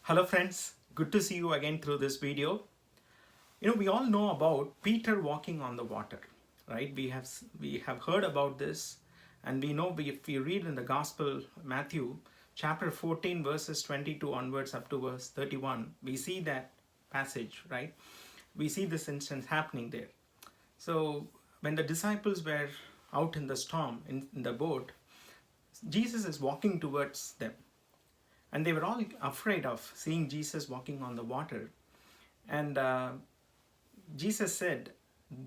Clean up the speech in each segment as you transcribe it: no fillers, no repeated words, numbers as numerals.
Hello friends, good to see you again through this video. We all know about Peter walking on the water, right? We have heard about this, and we know if we read in the Gospel Matthew chapter 14 verses 22 onwards up to verse 31, we see that passage, right? We see this instance happening there. So when the disciples were out in the storm in the boat, Jesus is walking towards them. And they were all afraid of seeing Jesus walking on the water. And Jesus said,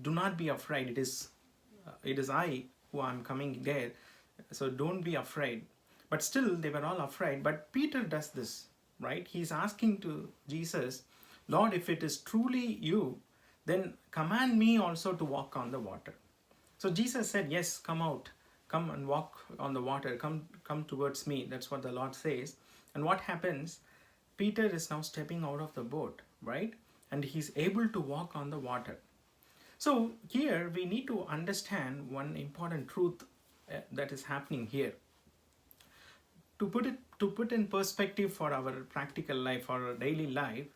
"Do not be afraid. It is I who am coming there. So don't be afraid." But still, they were all afraid. But Peter does this, right? He's asking to Jesus, "Lord, if it is truly you, then command me also to walk on the water." So Jesus said, "Yes, come out. Come and walk on the water. Come towards me." That's what the Lord says. And what happens? Peter is now stepping out of the boat, right? And he's able to walk on the water. So here we need to understand one important truth that is happening here. To put in perspective for our practical life, for our daily life,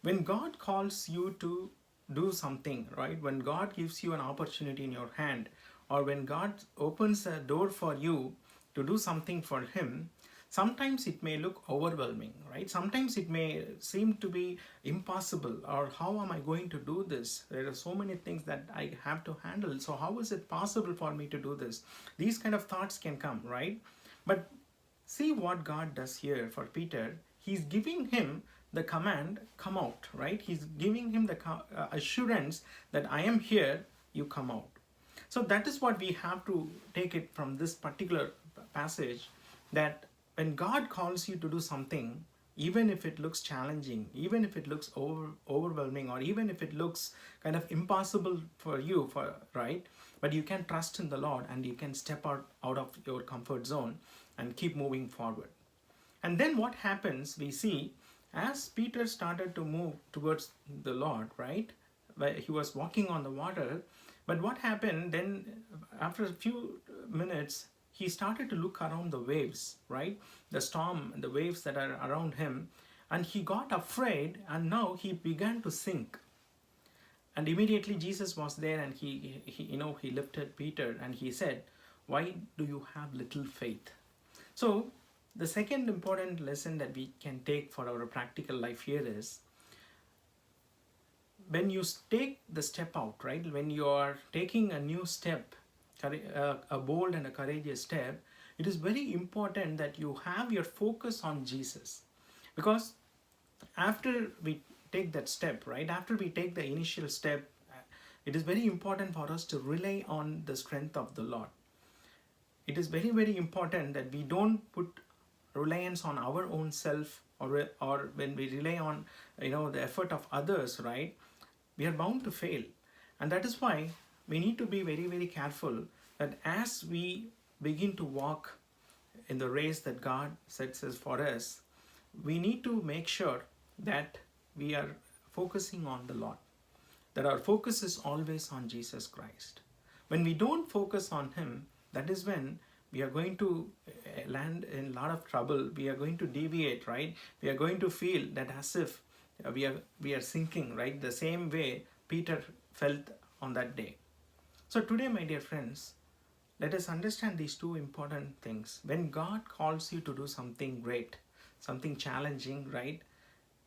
when God calls you to do something, right? When God gives you an opportunity in your hand, or when God opens a door for you to do something for Him, sometimes it may look overwhelming, right? Sometimes it may seem to be impossible, or how am I going to do this? There are so many things that I have to handle. So how is it possible for me to do this? These kind of thoughts can come, right? But see what God does here for Peter. He's giving him the command, come out, right? He's giving him the assurance that I am here, you come out. So that is what we have to take it from this particular passage, that when God calls you to do something, even if it looks challenging, even if it looks overwhelming, or even if it looks kind of impossible for you, right? But you can trust in the Lord, and you can step out of your comfort zone and keep moving forward. And then what happens, we see, as Peter started to move towards the Lord, right? Where he was walking on the water. But what happened then, after a few minutes, he started to look around the waves, right? The storm, the waves that are around him. And he got afraid, and now he began to sink. And immediately Jesus was there, and he lifted Peter, and he said, "Why do you have little faith?" So the second important lesson that we can take for our practical life here is, when you take the step out, right? When you are taking a new step, a bold and a courageous step, it is very important that you have your focus on Jesus. Because after we take that step, right? After we take the initial step, it is very important for us to rely on the strength of the Lord. It is very, very important that we don't put reliance on our own self, or when we rely on the effort of others, right? We are bound to fail. And that is why we need to be very, very careful that as we begin to walk in the race that God sets us for us, we need to make sure that we are focusing on the Lord, that our focus is always on Jesus Christ. When we don't focus on Him, that is when we are going to land in a lot of trouble. We are going to deviate, right? We are going to feel that as if we are sinking, right? The same way Peter felt on that day. So today, my dear friends, let us understand these two important things. When God calls you to do something great, something challenging, right?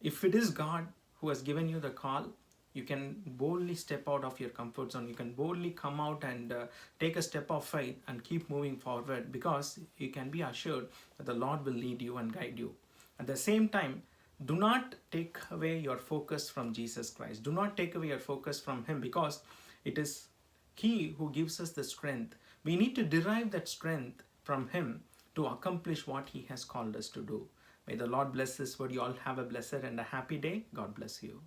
If it is God who has given you the call, you can boldly step out of your comfort zone. You can boldly come out and take a step of faith and keep moving forward, because you can be assured that the Lord will lead you and guide you. At the same time, do not take away your focus from Jesus Christ. Do not take away your focus from Him, because it is He who gives us the strength. We need to derive that strength from Him to accomplish what He has called us to do. May the Lord bless this word. You all have a blessed and a happy day. God bless you.